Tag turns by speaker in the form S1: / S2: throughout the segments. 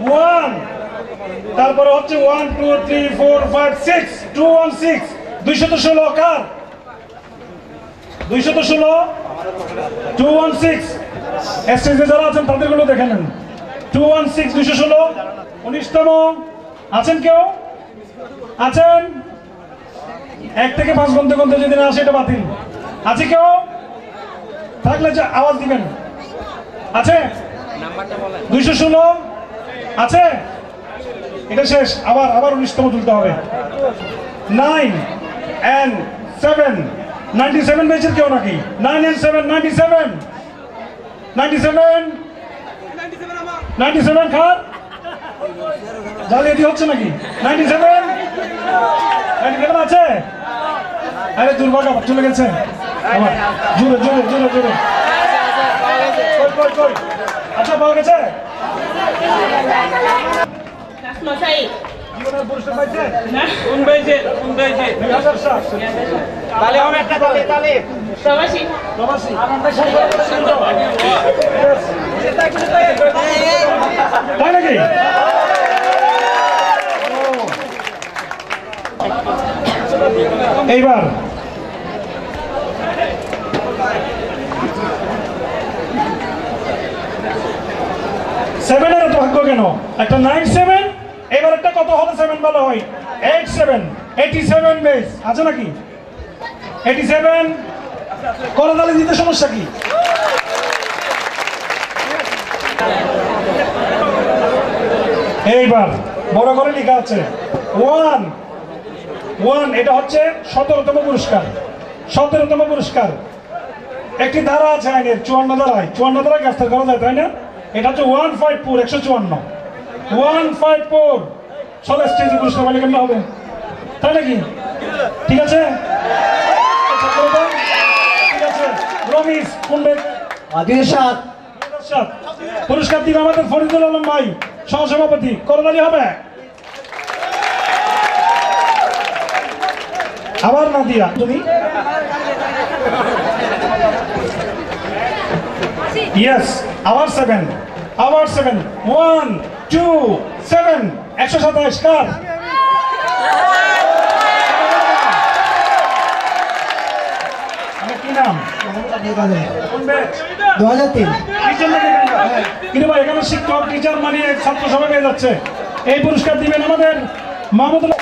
S1: One, তারপরে হচ্ছে 1 2 3 4 5 6 216 216 কার 216 216 স্টেজে যারা আছেন তাদের গুলো দেখে নেন 216 216 19তম আছেন কেউ আছেন 1 থেকে 5 গুনতে গুনতে যদি না আসে এটা বাতিল আছে কেউ থাকলে যে আওয়াজ দিবেন আছে 216 আছে এটা শেষ আবার 19তম তুলতে হবে 9 and 7 97 বেচের কেউ নাকি 9 and 7 97 97 খার জালিয়াতি হচ্ছে নাকি 97 আছে আরে দুর্ভাগ্য চলে গেছে আমার জোরে জোরে জোরে জোরে কই আচ্ছা পাওয়া গেছে
S2: মশাই
S1: জীবনের পুরস্কার পাইছে
S2: না
S3: কোন বেজে তালে হবে একটা তালে
S2: প্রবাসী
S1: তাই নাকি এইবার সেভেনের এত ভাগ্য কেন একটা 97 এবার একটা কত হলে 7 ভালো হয় 87 বেস আছে নাকি 87 করতালি দিতে সমস্যা কি এইবার বড় করে লেখা আছে 1 এটা হচ্ছে 17তম পুরস্কার একটি ধারা আছে আইনের 54 ধারায় গ্রেফতার করা যায় তাই না এটা হচ্ছে 154 154 চলে স্টেজে পুরস্কার পাইলে কেমন হবে তাই নাকি ঠিক আছে রমিস কোন পুরস্কার দিবে আমাদের ফরিদুল আলম ভাই সহসভাপতি করতালি হবে আবার না দিয়া তুমি ইয়েস আবার 7 1 2 7 127 কার কি নাম
S4: 2003
S1: কিন্তু ভাই এখানে শিক্ষক টিচার মানে ছাত্র সবাই পেয়ে যাচ্ছে এই পুরস্কার দিবেন আমাদের মাহমুদুল্লাহ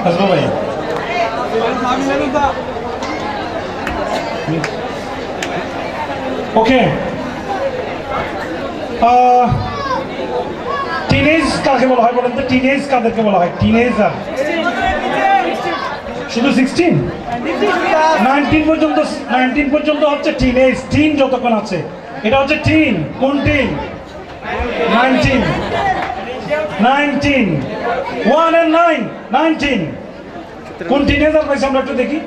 S1: আসবো ভাই ওকে টিনেজ কাকে বলা হয় বলেন তো টিনেজ কাদেরকে বলা হয় টিনেজার শুধু 16 19 পর্যন্ত হচ্ছে টিনেজ টিন যতক্ষণ আছে এটা হচ্ছে টিন কোন টিন 19 1 and 9 কোন টিনেজার পাইছে আমরা একটু দেখি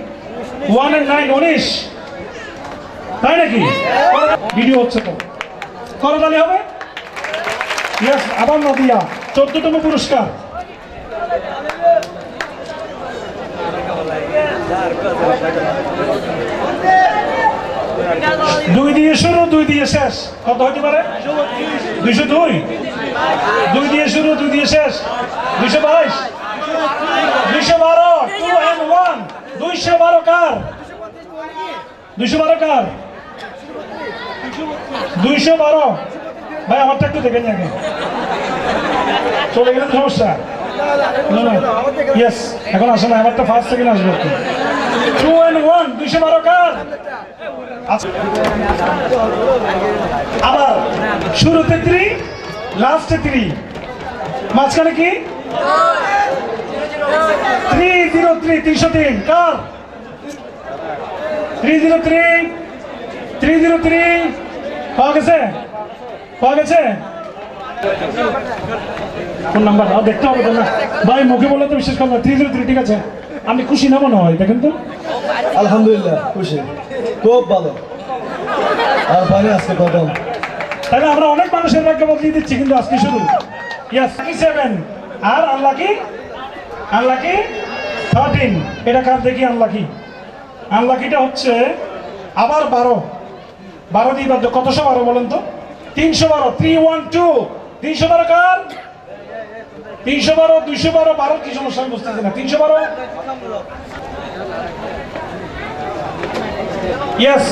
S1: 1 and 9 19 তাই নাকি ভিডিও হচ্ছে তো করতালি হবে ইয়েস আবার নদিয়া 14তম পুরস্কার দুই দিয়ে শুরু 2 দিয়ে শেষ কত হতে পারে 202 2 দিয়ে শুরু 2 দিয়ে শেষ 222 212 2 and 1 212 কার 212 কার 212 ভাই আমারটা একটু দেখে নিয়ে চলে গেলে তো সমস্যা ইয়েস এখন আসে না আমারটা ফার্স্ট সেকেন্ড আসবে 2 and 1 212 কার আবার শুরুতে 3 লাস্টে 3 মাঝখানে কি 303 কার 303 পাওয়া গেছে কোন নাম্বার দেখতে হবে না ভাই মুখে বলে তো বিশেষ কথা 303 ঠিক আছে আমি খুশি না মনে হয় দেখেন তো
S4: আলহামদুলিল্লাহ খুশি খুব ভালো আর ভাই আজকে প্রথম
S1: তাহলে আমরা অনেক মানুষের ভাগ্য বদলে দিচ্ছি কিন্তু আজকে শুরু ইয়েস 7 আর আল্লাহ কি 13 এটা কার দেখি আনলাকি আনলাকিটা হচ্ছে আবার 12 12 দিয়ে বাদ দাও কতশো 12 বলেন তো 312 312 312 কার 312 212 12 কি সমস্যা আমি বুঝতেছি না 312 ইয়েস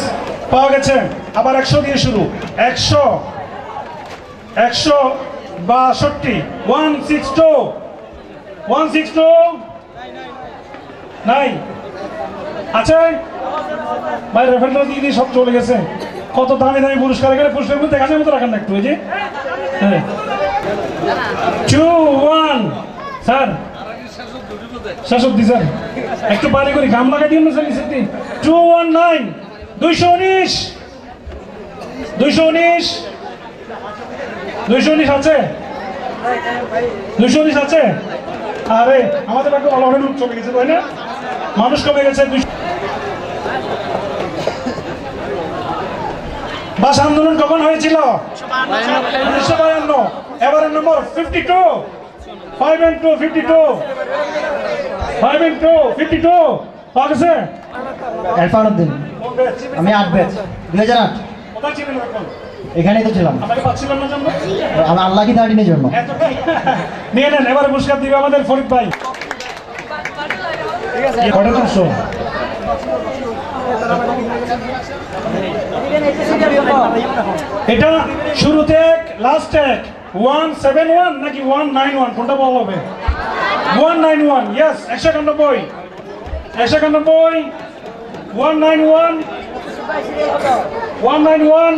S1: পাওয়া গেছে আবার 100 দিয়ে শুরু 100 162 162 162 নাই আছে ভাই রেফারেন্স দিয়ে দিয়ে সব চলে গেছে কত দামি দামি পুরস্কার এখানে পুরস্কারগুলো দেখানোর মতো রাখেন না একটু এই যে 2 1 স্যার শাসব্দি স্যার একটু পারি করি গাম লাগাই দিন না স্যার নিচে 219 219 219 219 আছে 219 আছে আরে আমাদের বাকি অলরেডি লোক চলে গেছে তাই না মানুষ কমে গেছে ভাষা আন্দোলন কখন হয়েছিল 1952 এবারের নম্বর 52 5 and 2 52 5 and 2 52 পাওয়া গেছে
S5: এরফানুদ্দিন আমি 8 ব্যাচ 2008
S1: কোথায় ছিলেন এখন
S5: এখানেই তো ছিলাম
S1: আপনাকে পাচ্ছিলাম না জন্য
S5: আমি আনলাকি 13 এর জন্য
S1: নিয়ে নেন এবারে পুরস্কার দিবে আমাদের ফরিদ ভাই ঠিক আছে কটা তুলছো এটা শুরুতে এক লাস্ট এক 171 নাকি 191 কোনটা বলা হবে 191 ইয়েস 191 191 191 191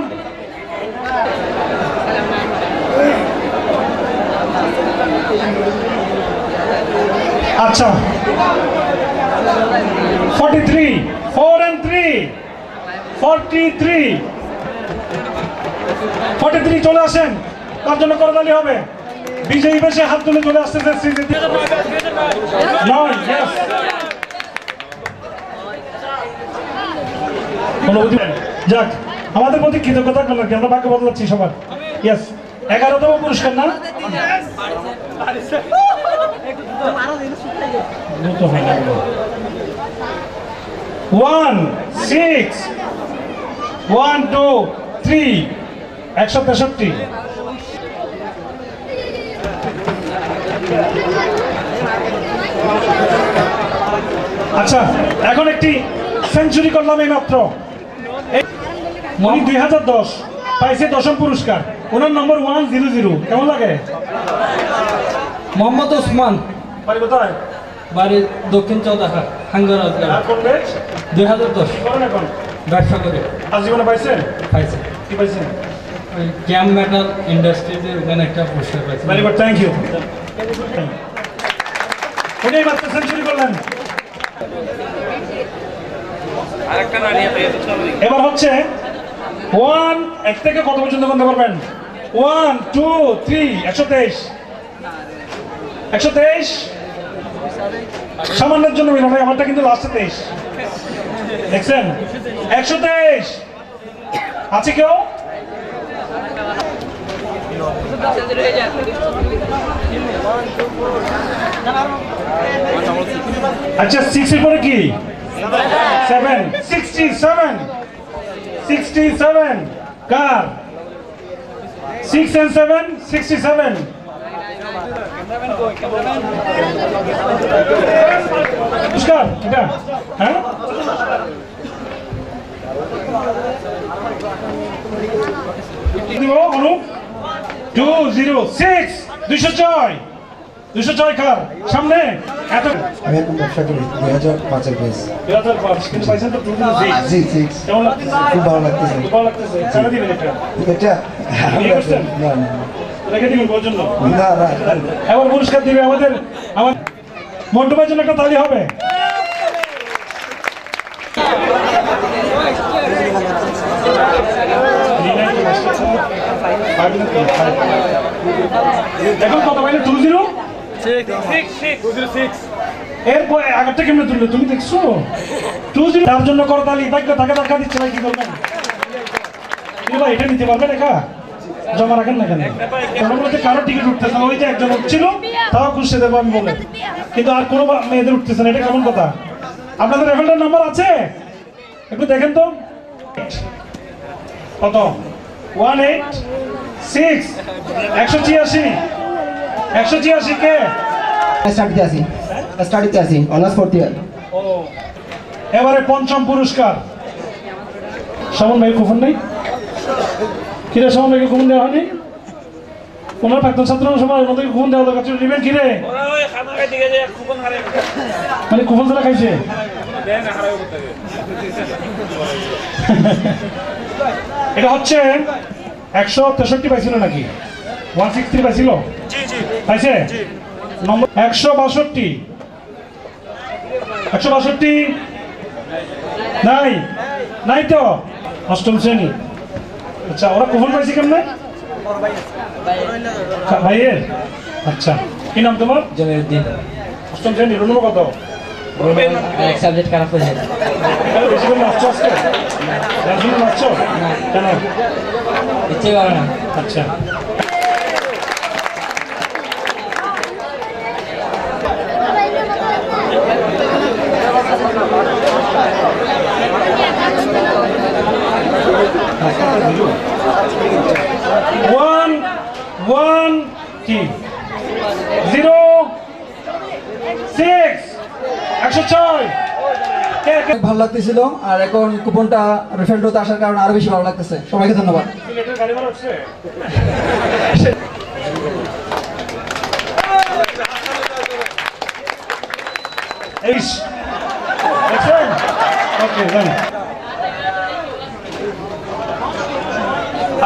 S1: আচ্ছা 43 4 and 3 43 43 চলে আসেন তার জন্য করতালি হবে বিজয়ী বেশে হাত তুলে চলে আসতেছে নয় ইয়েস যাক আমাদের প্রতি কৃতজ্ঞতা করলাম আমরা ভাগ্য বদলাচ্ছি সবার ইয়েস 11তম পুরস্কার না ওয়ান 6 1 2 3 163 আচ্ছা এখন একটি সেঞ্চুরি করলাম এই মাত্র উনি 2010 পাইছে 10ম পুরস্কার ওনার নম্বর 100 কেমন লাগে
S6: মোহাম্মদ ওসমান
S1: বাড়ি কোথায়
S6: বাড়ি দক্ষিণ চৌদাহা হাঙ্গারা
S1: আর কোন ব্যাচ
S6: 2010
S1: করেন এখন
S6: ব্যবসা করে
S1: আজীবনে পাইছেন
S6: পাইছে
S1: কি পাইছেন
S6: ওই ক্যাম মেটাল ইন্ডাস্ট্রিতে ওখানে একটা পুরস্কার পাইছে
S1: ভেরি গুড থ্যাংক ইউ উনি মাত্র সেঞ্চুরি করলেন
S3: আরেকটা না নিয়ে
S1: এবার হচ্ছে 1 এক থেকে কত পর্যন্ত গুনতে পারবেন 1 2 3 123 123 সামান্যের জন্য মিলন আমারটা কিন্তু লাস্টে 23 দেখছেন 123 আছে কেউ আচ্ছা 6 এর পরে কি 7 67 67 কার 6 and 7 67 পুরস্কার এটা হ্যাঁ অনুপ 206 206 206 কার সামনে এত
S7: আমি এখন ব্যবসা করি 2005-এর বেস
S1: 2005 কিন্তু পাইছেন তো 206
S7: জি জি
S1: কেমন লাগতেছে
S7: খুব ভালো লাগতেছে
S1: খুব ভালো লাগতেছে ছেড়ে দিবেন এটা
S7: এটা
S1: বিয়ে করছেন?
S7: না না
S1: রেখে দিবেন ওর জন্য
S7: না না
S1: এবার পুরস্কার দিবে আমাদের আমার মন্টু ভাইয়ের জন্য একটা তালি হবে এখন কত পাইলে 20 এরপর আগেরটা কেমনে তুললো তুমি দেখছো 20 তার জন্য করতালি ভাগ্য তাকে দেখা দিচ্ছে ভাই কি করবেন ভাই এটা নিতে পারবেন একা জমা রাখেন না কেন? ওনার মধ্যে কারো টিকিট উঠতেছে না, ওই যে একজন উঠছিল তাও খুশি দেবো আমি বলে, কিন্তু আর কোনো মেয়েদের উঠতেছে না, এটা কেমন কথা? আপনাদের রেফারেন্সের নাম্বার আছে? একটু দেখেন তো কত? 186 186 186 কে?
S5: স্টাডিতে আছি, স্টাডিতে আছি, অনার্স ফোর্থ ইয়ার।
S1: এবারে পঞ্চম পুরস্কার সমন ভাই কুপন নেই কিরে? সমন ভাইকে কুপন দেওয়া হয়নি? ওনার প্রাক্তন ছাত্র সবাই ওনাদেরকে কুপন দেওয়া দরকার ছিল, নেবেন কিরে? মানে কুপন ছাড়া খাইছে? এটা হচ্ছে 163 পাইছিল নাকি? 163 পাইছিল? পাইছে নম্বর 162 162 নাই নাই তো, অষ্টম শ্রেণী। আচ্ছা, ওরা কুপন পাইছে কেমনে? ভাইয়ের? আচ্ছা, কি নাম তোমার?
S6: জমিউদ্দিন।
S1: অষ্টম শ্রেণী, রুম কত?
S6: এক সাবজেক্ট খারাপ হয়ে যায়।
S1: বেশি করে নাচছো আজকে? রাজনীতি নাচছো কেন?
S6: ইচ্ছে করে না।
S1: আচ্ছা, ওয়ান কি 06 106
S8: ভালো লাগতেছিল, আর এখন কুপনটা রিফান্ড হতে আসার কারণে আরো বেশি ভালো লাগতেছে। সবাইকে ধন্যবাদ।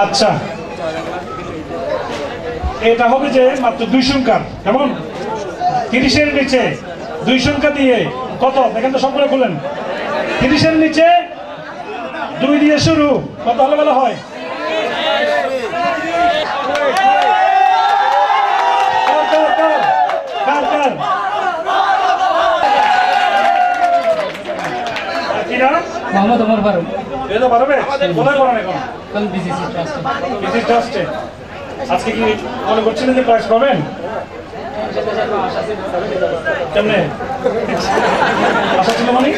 S1: আচ্ছা, এটা হবে যে মাত্র 2 সংখ্যার, কেমন? 30-এর নিচে 2 সংখ্যা দিয়ে কত দেখেন তো, সবগুলো খুলেন। 30-এর নিচে 2 দিয়ে শুরু, কত হলে ভালো হয়?
S6: মোহাম্মদ ওমর ফারুক।
S1: এটা পারবে? কোথায় পড়ান এখন?
S6: কোন বিসিসি ট্রাস্টে।
S1: বিসিসি ট্রাস্টে। আজকে কি মনে করছিলেন যে প্রাইজ পাবেন? কেমনে আশা ছিল মানে?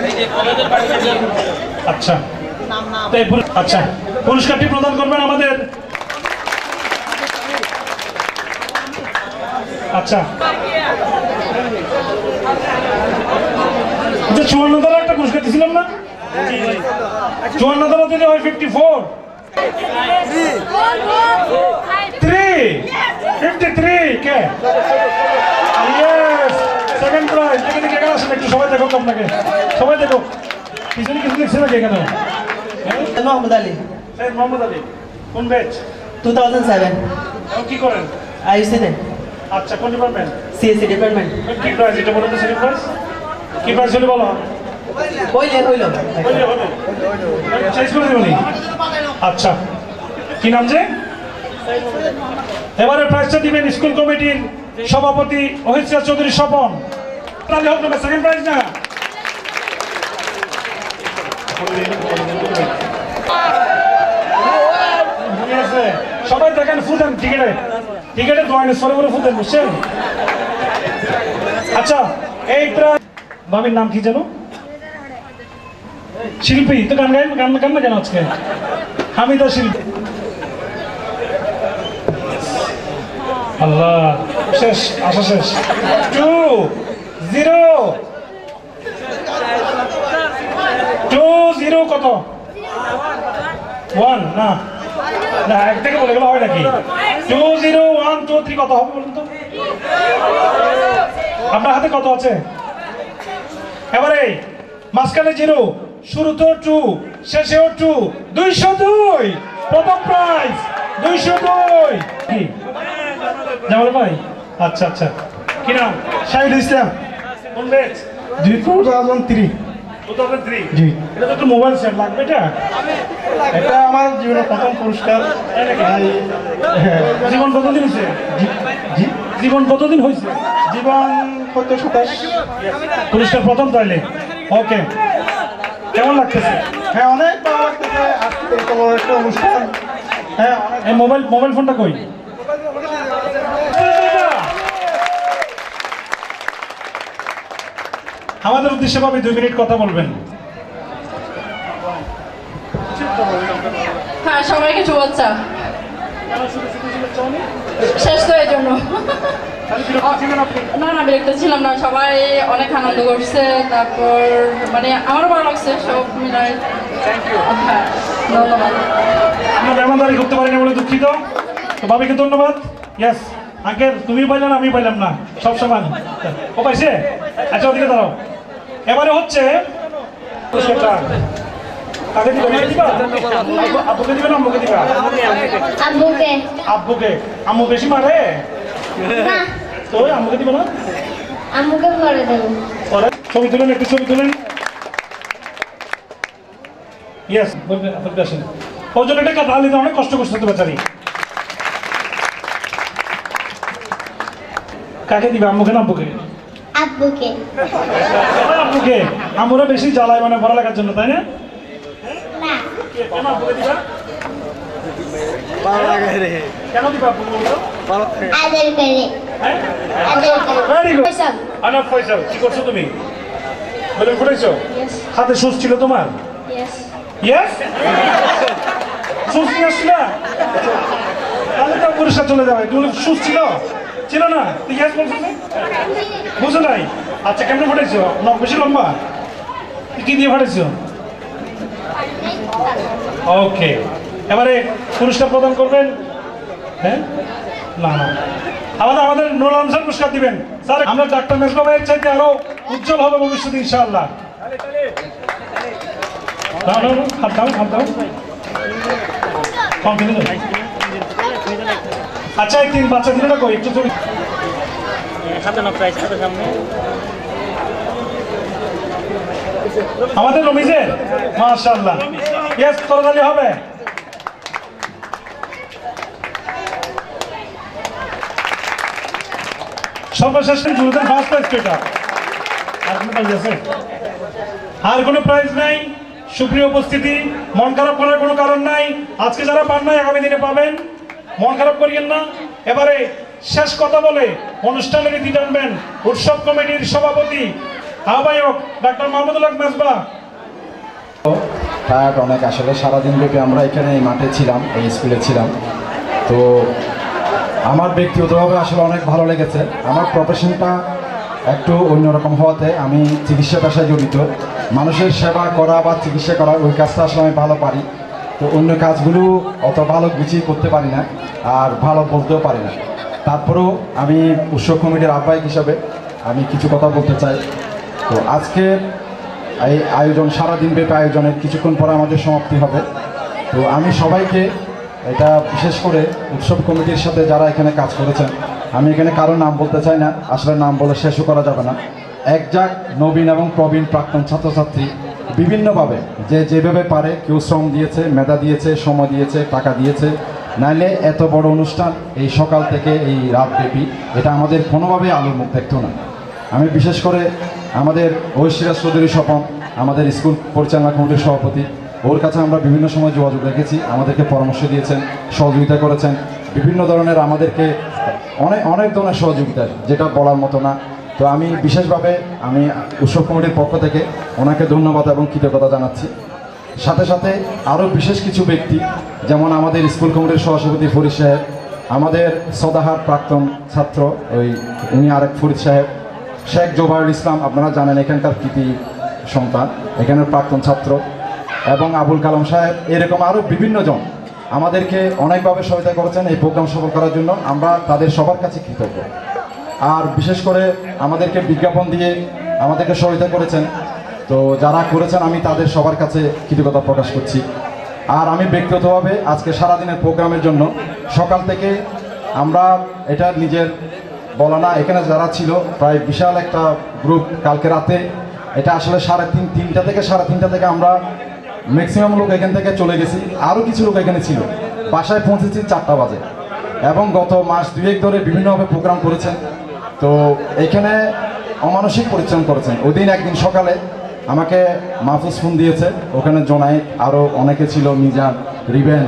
S1: আচ্ছা, আচ্ছা, পুরস্কারটি প্রদান করবেন আমাদের। আচ্ছা, 54 দ্বারা একটা পুরস্কার দিয়েছিলাম না? 54 দ্বারা দিলে হয় 54 53 কে? Yes, second prize. দেখে দেখে এখানে আসেন একটু, সবাই দেখো আপনাকে, সবাই দেখো। পিছনে কিছু লিখছে নাকি এখানে?
S5: মোহাম্মদ আলী,
S1: মোহাম্মদ আলী, কোন ব্যাচ?
S5: 2007।
S1: কি করেন?
S5: আইসিতে।
S1: আচ্ছা, কোন ডিপার্টমেন্ট?
S5: CSC department.
S1: কি প্রাইজ এটা বলুন তো? সেকেন্ড প্রাইজ কি প্রাইজ হলো বলো?
S5: হইল।
S1: শেষ করে দেবনি? আচ্ছা, কি নাম যে? এবারে প্রাইজটা দিবেন স্কুল কমিটির সভাপতি অহিত চৌধুরী স্বপন। তাহলে হোক না, সেকেন্ড প্রাইজ না? সবাই দেখেন, ফুদেন টিকেটে দোয়াইনে সরে বলে ফুদেন, বুঝছেন? আচ্ছা, এই প্রাইজ ভাবির নাম কি যেন? শিল্পী। তো গান না কেন আজকে? আমি তো শিল্পী। আল্লাহ, শেষ, আশা শেষ। 2-0 কত? 1 না না, এক থেকে বলে গেলে হয় নাকি? 2-0 1 2 3 কত হবে বলুন তো? আপনার হাতে কত আছে? এবারে মাঝখানে 0, শুরুতে 2, শেষেও 2, 202 প্রথম প্রাইজ 202 কি জামাল ভাই? আচ্ছা আচ্ছা, কি নাম?
S4: শাহিদ ইসলাম।
S1: কোন ব্যাচ?
S4: 2003।
S1: 2003
S4: জি।
S1: এটা তো একটা মোবাইল সেট লাগবে।
S4: এটা আমার জীবনের প্রথম পুরস্কার।
S1: জীবন কতদিন হয়েছে?
S4: জি,
S1: জীবন কতদিন হয়েছে?
S4: জীবন কত 27।
S1: পুরস্কার প্রথম তাইলে। ওকে, কেমন লাগতেছে?
S4: হ্যাঁ, অনেক ভালো লাগতেছে। আজকে তোমার একটা অনুষ্ঠান,
S1: হ্যাঁ এই মোবাইল ফোনটা কই? আমাদের উদ্দেশ্যে ভাবে 2 মিনিট কথা বলবেন।
S9: হ্যাঁ, সবাইকে শুভেচ্ছা। শেষ তো এই জন্য না বিরক্ত ছিলাম না, সবাই অনেক আনন্দ করছে, তারপর মানে আমারও ভালো লাগছে সব মিলাই। হ্যাঁ, ধন্যবাদ।
S1: আমরা মেহমানদারি করতে পারি না বলে দুঃখিত, তো ভাবিকে ধন্যবাদ। ইয়েস আঙ্কেল, তুমি পাইলে না আমি পাইলাম না, সব সমান। ও পাইছে? আচ্ছা ওদিকে দাঁড়াও। এবারে হচ্ছে কাকে দিবা? আব্বুকে দিবে না আম্মুকে দিবা?
S10: আব্বুকে।
S1: আব্বুকে। আম্মু বেশি মারে
S10: না,
S1: তো আম্মুকে দিবে না?
S10: আম্মুকে পরে দেবো।
S1: পরে ছবি তুলেন, একটু ছবি তুলেন। ইয়েস বলবেন আপনাদের আসেন। ওর জন্য এটা কাটা আলিতে অনেক কষ্ট করছে তো বেচারি। কাকে দিবে, আম্মুকে না আব্বুকে?
S10: আব্বুকে।
S1: আব্বুকে। আমরা বেশি জ্বালাই মানে পড়ালেখার জন্য, তাই না?
S10: না,
S1: কেন আব্বুকে দিবা? কেন দিবা আব্বুকে বলতো?
S10: আদর করে।
S1: হ্যাঁ?
S10: আদর করে।
S1: Very good.
S10: ফয়সাল।
S1: আনাফ ফয়সাল, কি করছো তুমি? বেলুন ফুটাইছো?
S10: Yes.
S1: হাতে সুচ ছিল তোমার?
S10: Yes.
S1: ইয়েস? সুচ নিয়ে আসছিল? তাহলে তো পরিষ্কার চলে যাবে। তুমি সুচ ছিল? ছিল না? তুই ইয়েস বলছো না? বুঝো নাই? আচ্ছা কেমনে ফুটাইছো? নখ বেশি লম্বা? কি দিয়ে ফাটাইছো? ওকে, এবারে পুরস্কার প্রদান করবেন। হ্যাঁ না না আমাদের নুরুল আলম স্যার পুরস্কার দিবেন। স্যার আমরা ডাক্তার মেজবা ভাইয়ের চাইতে আরো উজ্জ্বল হবে ভবিষ্যতে ইনশাআল্লাহ। হাত দাও কন্টিনিউ। আচ্ছা এই 3 বাচ্চা দিলে না কই একটু ছবি। আমাদের রমিজের মাশাআল্লাহ। ইয়েস করতালি হবে। সর্বশেষ জুলুদের ফার্স্ট প্রাইজ পেটা। আর কোনো প্রাইজ আছে? আর কোনো প্রাইজ নাই। সুপ্রিয় উপস্থিতি, মন খারাপ করার কোনো কারণ নাই। আজকে যারা পান নাই আগামী দিনে পাবেন, মন খারাপ করিয়েন না। এবারে শেষ কথা বলে অনুষ্ঠানের রীতি টানবেন উৎসব কমিটির সভাপতি আহ্বায়ক ডাক্তার মাহমুদুল হক মেজবা।
S7: টায়ার্ড অনেক, আসলে সারাদিন ব্যাপী আমরা এখানে এই মাঠে ছিলাম, এই স্কুলে ছিলাম। তো আমার ব্যক্তিগতভাবে আসলে অনেক ভালো লেগেছে। আমার প্রফেশনটা একটু অন্যরকম হওয়াতে আমি চিকিৎসা পেশায় জড়িত। মানুষের সেবা করা বা চিকিৎসা করা ওই কাজটা আসলে আমি ভালো পারি। তো অন্য কাজগুলো অত ভালো গুছিয়ে করতে পারি না, আর ভালো বলতেও পারি না। তারপরেও আমি উৎসব কমিটির আহ্বায়ক হিসাবে আমি কিছু কথা বলতে চাই। তো আজকের এই আয়োজন সারাদিন ব্যাপী আয়োজনের কিছুক্ষণ পরে আমাদের সমাপ্তি হবে। তো আমি সবাইকে, এটা বিশেষ করে উৎসব কমিটির সাথে যারা এখানে কাজ করেছেন, আমি এখানে কারো নাম বলতে চাই না, আসলে নাম বলে শেষও করা যাবে না। একজাক নবীন এবং প্রবীণ প্রাক্তন ছাত্রছাত্রী বিভিন্নভাবে যেভাবে পারে, কেউ শ্রম দিয়েছে, মেধা দিয়েছে, সময় দিয়েছে, টাকা দিয়েছে। নাইলে এত বড় অনুষ্ঠান এই সকাল থেকে এই রাতব্যাপী এটা আমাদের কোনোভাবেই আলোর মুখ দেখতো না। আমি বিশেষ করে আমাদের ঐশিরাজ চৌধুরী স্বপন, আমাদের স্কুল পরিচালনা কমিটির সভাপতি, ওর কাছে আমরা বিভিন্ন সময় যোগাযোগ রেখেছি, আমাদেরকে পরামর্শ দিয়েছেন, সহযোগিতা করেছেন বিভিন্ন ধরনের, আমাদেরকে অনেক ধরনের সহযোগিতা যেটা বলার মতো না। তো আমি বিশেষভাবে আমি উৎসব কমিটির পক্ষ থেকে ওনাকে ধন্যবাদ এবং কৃতজ্ঞতা জানাচ্ছি। সাথে সাথে আরও বিশেষ কিছু ব্যক্তি, যেমন আমাদের স্কুল কমিটির সহসভাপতি ফরিদ সাহেব, আমাদের সদাহার প্রাক্তন ছাত্র উনি আরেক ফরিদ সাহেব, শেখ জোবায়ুল ইসলাম, আপনারা জানেন এখানকার কৃতি সন্তান, এখানের প্রাক্তন ছাত্র, এবং আবুল কালাম সাহেব, এরকম আরও বিভিন্ন জন আমাদেরকে অনেকভাবে সহায়তা করেছেন এই প্রোগ্রাম সফল করার জন্য। আমরা তাদের সবার কাছে কৃতজ্ঞ। আর বিশেষ করে আমাদেরকে বিজ্ঞাপন দিয়ে আমাদেরকে সহায়তা করেছেন, তো যারা করেছেন আমি তাদের সবার কাছে কৃতজ্ঞতা প্রকাশ করছি। আর আমি ব্যক্তিগতভাবে আজকে সারাদিনের প্রোগ্রামের জন্য সকাল থেকে আমরা এটা নিজের বলা না, এখানে যারা ছিল প্রায় বিশাল একটা গ্রুপ, কালকে রাতে এটা আসলে 3:30 থেকে 3:30 থেকে আমরা ম্যাক্সিমাম লোক এখান থেকে চলে গেছি, আরও কিছু লোক এখানে ছিল, বাসায় পৌঁছেছি 4টা বাজে। এবং গত মাস 2-1 ধরে বিভিন্নভাবে প্রোগ্রাম করেছেন। তো এখানে অমানসিক পরিশ্রম করেছেন। ওই দিন একদিন সকালে আমাকে মাহফুজ ফোন দিয়েছে, ওখানে জোনায়েদ আরও অনেকে ছিল, মিজান, রিবেন,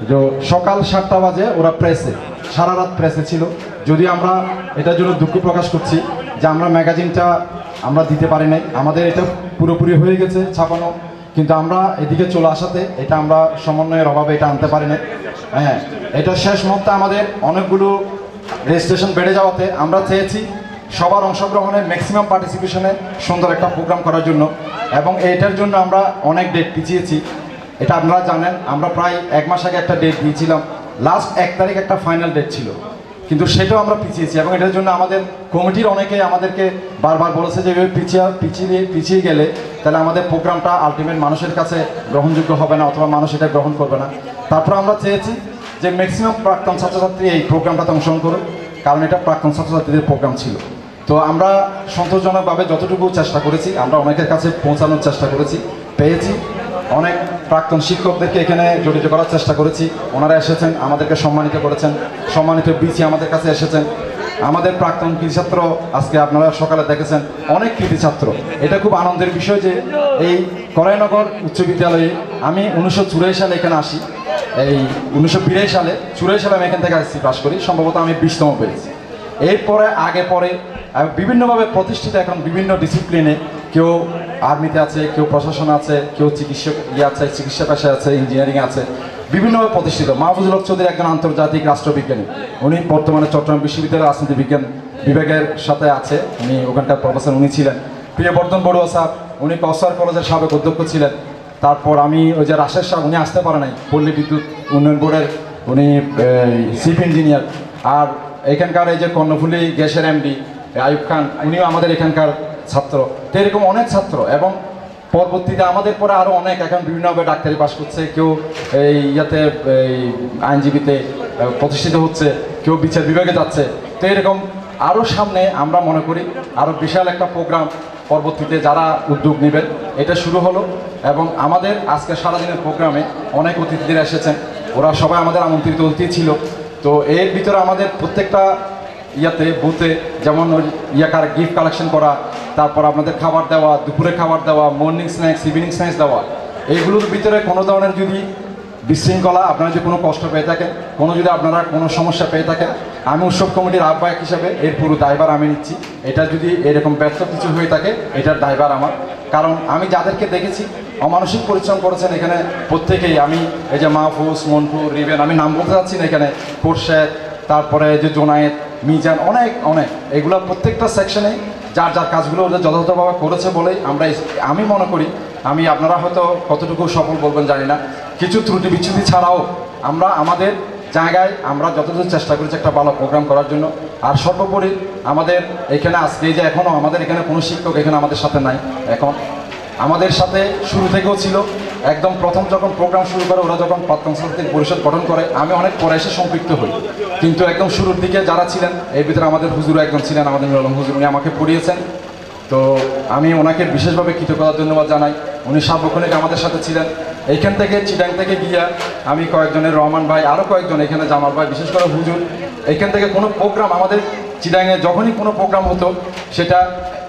S7: যে সকাল 7টা বাজে ওরা প্রেসে, সারা রাত প্রেসে ছিল। যদি আমরা এটার জন্য দুঃখ প্রকাশ করছি যে আমরা ম্যাগাজিনটা আমরা দিতে পারি নাই, আমাদের এটা পুরোপুরি হয়ে গেছে ছাপানো, কিন্তু আমরা এদিকে চলে আসাতে এটা আমরা সমন্বয়ের অভাবে এটা আনতে পারি না। হ্যাঁ, এটা শেষ মুহূর্তে আমাদের অনেকগুলো রেজিস্ট্রেশন বেড়ে যাওয়াতে আমরা চেয়েছি সবার অংশগ্রহণে, ম্যাক্সিমাম পার্টিসিপেশনে সুন্দর একটা প্রোগ্রাম করার জন্য, এবং এটার জন্য আমরা অনেক ডেট পিছিয়েছি। এটা আপনারা জানেন, আমরা প্রায় 1 মাস আগে একটা ডেট দিয়েছিলাম, লাস্ট 1 তারিখ একটা ফাইনাল ডেট ছিল, কিন্তু সেটাও আমরা পিছিয়েছি। এবং এটার জন্য আমাদের কমিটির অনেকে আমাদেরকে বারবার বলেছে যে পিছিয়ে গেলে তাহলে আমাদের প্রোগ্রামটা আলটিমেট মানুষের কাছে গ্রহণযোগ্য হবে না, অথবা মানুষ এটা গ্রহণ করবে না। তারপর আমরা চেয়েছি যে ম্যাক্সিমাম প্রাক্তন ছাত্রছাত্রী এই প্রোগ্রামটাতে অংশগ্রহণ করুক, কারণ এটা প্রাক্তন ছাত্রছাত্রীদের প্রোগ্রাম ছিল। তো আমরা সন্তোষজনকভাবে যতটুকু চেষ্টা করেছি, আমরা অনেকের কাছে পৌঁছানোর চেষ্টা করেছি, পেয়েছি। অনেক প্রাক্তন শিক্ষকদেরকে এখানে জড়িত করার চেষ্টা করেছি, ওনারা এসেছেন, আমাদেরকে সম্মানিত করেছেন। সম্মানিত বিসি আমাদের কাছে এসেছেন, আমাদের প্রাক্তন কৃতি ছাত্র আজকে আপনারা সকালে দেখেছেন, অনেক কৃতি ছাত্র। এটা খুব আনন্দের বিষয় যে এই করাইনগর উচ্চ বিদ্যালয়ে আমি 1984 সালে এখানে আসি, এই 1982 সালে 84 সালে আমি এখান থেকে আসছি, পাস করি, সম্ভবত আমি 20তম পেয়েছি। এরপরে আগে পরে বিভিন্নভাবে প্রতিষ্ঠিত এখন বিভিন্ন ডিসিপ্লিনে, কেউ আর্মিতে আছে, কেউ প্রশাসন আছে, কেউ চিকিৎসক আছে, চিকিৎসা পেশায় আছে, ইঞ্জিনিয়ারিং আছে, বিভিন্নভাবে প্রতিষ্ঠিত। মাহফুজুল হক চৌধুরী একজন আন্তর্জাতিক রাষ্ট্রবিজ্ঞানী, উনি বর্তমানে চট্টগ্রাম বিশ্ববিদ্যালয়ের রাজনীতি বিজ্ঞান বিভাগের সাথে আছে, উনি ওখানকার প্রফেসর উনি ছিলেন। প্রিয়বর্ধন বড়ুয়া সাহেব, উনি কসবার কলেজের সাবেক অধ্যক্ষ ছিলেন। তারপর আমি ওই যে রাশেদ সাহেব, উনি আসতে পারে নাই, পল্লী বিদ্যুৎ উন্নয়ন বোর্ডের উনি চিফ ইঞ্জিনিয়ার। আর এখানকার এই যে কর্ণফুলী গ্যাসের এমডি আইয়ুব খান, উনিও আমাদের এখানকার ছাত্র। তো এরকম অনেক ছাত্র, এবং পরবর্তীতে আমাদের পরে আরও অনেক এখন বিভিন্নভাবে ডাক্তারি পাস করছে, কেউ এই ইয়াতে এই আইনজীবীতে প্রতিষ্ঠিত হচ্ছে, কেউ বিচার বিভাগে যাচ্ছে। তো এরকম আরও সামনে আমরা মনে করি আরও বিশাল একটা প্রোগ্রাম পরবর্তীতে যারা উদ্যোগ নেবেন, এটা শুরু হলো। এবং আমাদের আজকে সারাদিনের প্রোগ্রামে অনেক অতিথিরা এসেছেন, ওরা সবাই আমাদের আমন্ত্রিত অতিথি ছিল। তো এর ভিতরে আমাদের প্রত্যেকটা ইয়াতে বুথে যেমন গিফট কালেকশন করা, তারপর আপনাদের খাবার দেওয়া, দুপুরে খাবার দেওয়া, মর্নিং স্ন্যাক্স, ইভিনিং স্ন্যাক্স দেওয়া, এইগুলোর ভিতরে কোনো ধরনের যদি বিশৃঙ্খলা, আপনারা যদি কোনো কষ্ট পেয়ে থাকেন, কোনো যদি আপনারা কোনো সমস্যা পেয়ে থাকেন, আমি উৎসব কমিটির আহ্বায়ক হিসেবে এর পুরো দায়ভার আমি নিচ্ছি। এটা যদি এরকম ব্যর্থ কিছু হয়ে থাকে, এটার দায়ভার আমার। কারণ আমি যাদেরকে দেখেছি অমানসিক পরিশ্রম করেছেন এখানে প্রত্যেকেই, আমি এই যে মাহফুজ, মন্টু, রিবেন, আমি নাম বলতে চাচ্ছি না এখানে, খোরশেদ, তারপরে যে জোনায়েদ, মিজান, অনেক অনেক, এগুলো প্রত্যেকটা সেকশনে যার যার কাজগুলো ওদের যথাযথভাবে করেছে বলেই আমি মনে করি, আমি আপনারা হয়তো কতটুকু সফল বলবেন জানি না, কিছু ত্রুটি বিচ্ছুতি ছাড়াও আমরা আমাদের জায়গায় আমরা যতটুকু চেষ্টা করেছি একটা ভালো প্রোগ্রাম করার জন্য। আর সর্বোপরি আমাদের এখানে আজকে যে এখনও আমাদের এখানে কোনো শিক্ষক এখানে আমাদের সাথে নাই, এখন আমাদের সাথে শুরু থেকেও ছিল। একদম প্রথম যখন প্রোগ্রাম শুরু করে, ওরা যখন প্রাক্তন ছাত্রদের পরিষদ গঠন করে, আমি অনেক পরে এসে সম্পৃক্ত হই, কিন্তু একদম শুরুর দিকে যারা ছিলেন এর ভিতরে আমাদের হুজুরও একজন ছিলেন, আমাদের মিলন হুজুর, উনি আমাকে পড়িয়েছেন। তো আমি ওনাকে বিশেষভাবে কৃতজ্ঞতা ধন্যবাদ জানাই, উনি সার্বক্ষণিক আমাদের সাথে ছিলেন। এইখান থেকে চিটাং থেকে গিয়া আমি কয়েকজনের, রহমান ভাই, আরও কয়েকজন, এখানে জামাল ভাই, বিশেষ করে হুজুর, এইখান থেকে কোনো প্রোগ্রাম আমাদের চিটাংয়ে যখনই কোনো প্রোগ্রাম হতো, সেটা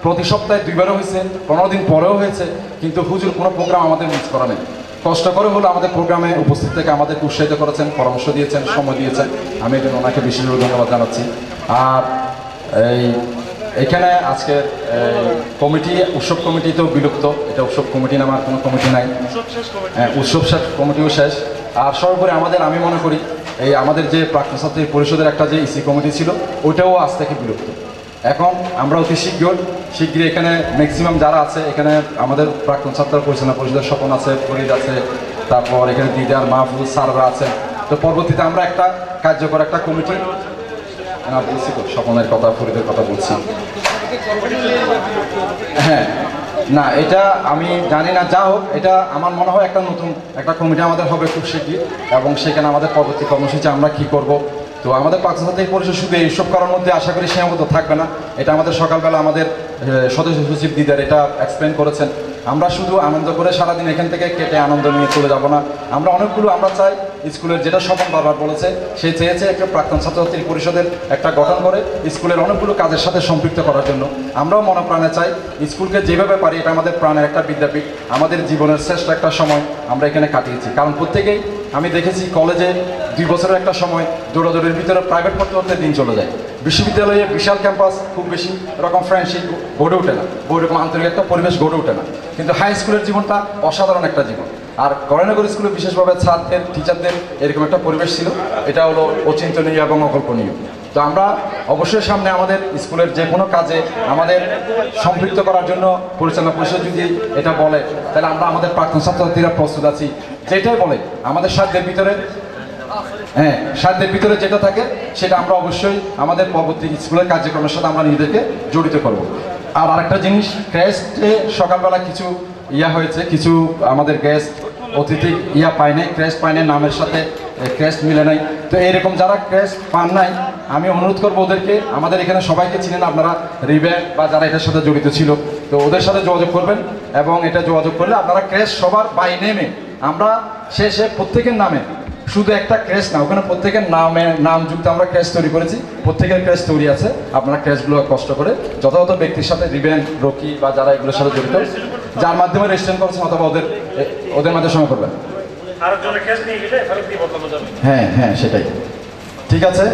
S7: প্রতি সপ্তাহে 2বারও হয়েছে, 15 দিন পরেও হয়েছে, কিন্তু হুজুর কোনো প্রোগ্রাম আমাদের মিস করা নেই। কষ্ট করে হলো আমাদের প্রোগ্রামে উপস্থিত থেকে আমাদেরকে উৎসাহিত করেছেন, পরামর্শ দিয়েছেন, সময় দিয়েছেন, আমি এই জন্য ওনাকে বিশেষভাবে ধন্যবাদ জানাচ্ছি। আর এখানে আজকে কমিটি, উৎসব কমিটি তো বিলুপ্ত, এটা উৎসব কমিটি নামে আর কোনো কমিটি নাই, উৎসব শেষ, কমিটিও শেষ। আর সর্বোপরি আমাদের, আমি মনে করি এই আমাদের যে প্রাক্তন ছাত্রী পরিষদের একটা যে ইসি কমিটি ছিল, ওইটাও আজ থেকে বিলুপ্ত। এখন আমরা অতি শীঘ্রই এখানে ম্যাক্সিমাম যারা আছে, এখানে আমাদের প্রাক্তন ছাত্র পরিচালনা পরিষদের স্বপন আছে, ফরিদ আছে, তারপর এখানে দিদার, মাহফুজ, সাররা আছে। তো পরবর্তীতে আমরা একটা কার্যকর একটা কমিটি, বলছি তো স্বপনের কথা, ফরিদের কথা বলছি, হ্যাঁ, না এটা আমি জানি না, যা হোক, এটা আমার মনে হয় একটা নতুন একটা কমিটি আমাদের হবে খুব শীঘ্রই, এবং সেখানে আমাদের পরবর্তী কর্মসূচি আমরা কি করব। তো আমাদের প্রাক্তন ছাত্রী পরিষদ শুধু এইসব করার মধ্যে আশা করি সীমাবদ্ধ থাকবে না। এটা আমাদের সকালবেলা আমাদের সদস্য সচিব দিদার এটা এক্সপ্লেন করেছেন। আমরা শুধু আনন্দ করে সারাদিন এখান থেকে কেটে আনন্দ নিয়ে চলে যাব না, আমরা অনেকগুলো, আমরা চাই স্কুলের, যেটা স্বপন বারবার বলেছে, সে চেয়েছে একটা প্রাক্তন ছাত্রছাত্রী পরিষদের একটা গঠন করে স্কুলের অনেকগুলো কাজের সাথে সম্পৃক্ত করার জন্য। আমরাও মনপ্রাণে চাই স্কুলকে যেভাবে পারি, এটা আমাদের প্রাণের একটা বিদ্যাপীঠ, আমাদের জীবনের শ্রেষ্ঠ একটা সময় আমরা এখানে কাটিয়েছি। কারণ প্রত্যেকেই আমি দেখেছি কলেজে 2 বছরের একটা সময় দৌড়াদৌড়ির ভিতরে প্রাইভেট পড়তে পড়তে দিন চলে যায়। বিশ্ববিদ্যালয়ে বিশাল ক্যাম্পাস, খুব বেশি এরকম ফ্রেন্ডশিপ গড়ে ওঠে না, ওইরকম আন্তরিক একটা পরিবেশ গড়ে ওঠে না। কিন্তু হাই স্কুলের জীবনটা অসাধারণ একটা জীবন। আর গড়াইনগর স্কুলে বিশেষভাবে ছাত্রদের, টিচারদের এরকম একটা পরিবেশ ছিল, এটা হলো অচিন্তনীয় এবং অকল্পনীয়। তো আমরা অবশ্যই সামনে আমাদের স্কুলের যে কোনো কাজে আমাদের সম্পৃক্ত করার জন্য পরিচালনা পরিষদ যদি এটা বলে, তাহলে আমরা আমাদের প্রাক্তন ছাত্রছাত্রীরা প্রস্তুত আছি। যেটাই বলে আমাদের সাধ্যের ভিতরে, সাধ্যের ভিতরে যেটা থাকে সেটা আমরা অবশ্যই আমাদের পরবর্তী স্কুলের কার্যক্রমের সাথে আমরা নিজেদেরকে জড়িত করব। আর আরেকটা জিনিস, ক্রেস্টে সকালবেলা কিছু হয়েছে, কিছু আমাদের গেস্ট অতিথি পায় নাই, ক্রেস্ট পায় নাই, নামের সাথে ক্রেস্ট মিলে নাই। তো এইরকম যারা ক্রেস্ট পান নাই, আমি অনুরোধ করবো ওদেরকে, আমাদের এখানে সবাইকে চিনেন আপনারা, রিব্যান্ড বা যারা এটার সাথে জড়িত ছিল, তো ওদের সাথে যোগাযোগ করবেন। এবং এটা যোগাযোগ করলে আপনারা ক্রেস্ট সবার বাই নেমে, আমরা শেষে প্রত্যেকের নামে, শুধু একটা ক্রেস্ট না, ওখানে প্রত্যেকের নামযুক্ত আমরা ক্রেস্ট তৈরি করেছি, প্রত্যেকের ক্রেস্ট তৈরি আছে। আপনারা ক্রেস্টগুলো কষ্ট করে যথাযথ ব্যক্তির সাথে রিব্যান্ড, রকি বা যারা এগুলোর সাথে জড়িত, যার মাধ্যমে রেজিস্ট্রেশন করেছেন অথবা ওদের মাধ্যমে সময় করবেন। হ্যাঁ সেটাই। ঠিক আছে,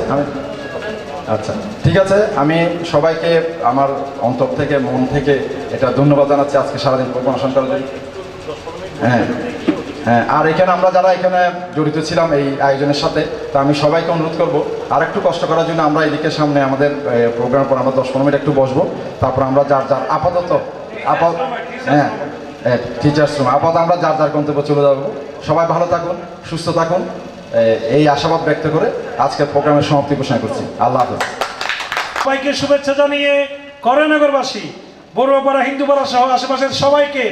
S7: আচ্ছা ঠিক আছে, আমি সবাইকে আমার অন্তর থেকে, মন থেকে এটা ধন্যবাদ জানাচ্ছি আজকে সারাদিন প্রোগ্রাম করার জন্য। হ্যাঁ, আর এখানে আমরা যারা এখানে জড়িত ছিলাম এই আয়োজনের সাথে, তো আমি সবাইকে অনুরোধ করবো আর একটু কষ্ট করার জন্য। আমরা এদিকে সামনে আমাদের প্রোগ্রামের পর আমরা 10-15 মিনিট একটু বসবো, তারপর আমরা যার টিচার্স রুম আমরা যার গন্তব্য চলে যাবো। সবাই ভালো থাকুন, সুস্থ থাকুন, এই আশাবাদ ব্যক্ত করে আজকের প্রোগ্রামের সমাপ্তি ঘোষণা করছি। আল্লাহ হাফেজ।
S1: সবাইকে শুভেচ্ছা জানিয়ে গড়াইনগরবাসী, বড়ুয়াপাড়া, হিন্দুপাড়া সহ আশেপাশের সবাইকে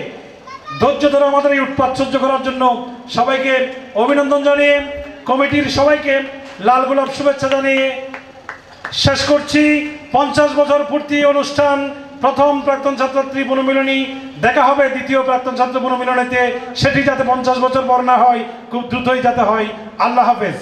S1: ধৈর্য ধরে আমাদের এই উৎপাত সহ্য করার জন্য সবাইকে অভিনন্দন জানিয়ে, কমিটির সবাইকে লাল গোলাপ শুভেচ্ছা জানিয়ে শেষ করছি 50 বছর পূর্তি অনুষ্ঠান। প্রথম প্রাক্তন ছাত্রছাত্রী বনমিলনী, দেখা হবে দ্বিতীয় প্রাক্তন ছাত্র বনমিলনীতে, সেটি যাতে 50 বছর পর না হয়, খুব দ্রুতই যাতে হয়। আল্লাহ হাফেজ।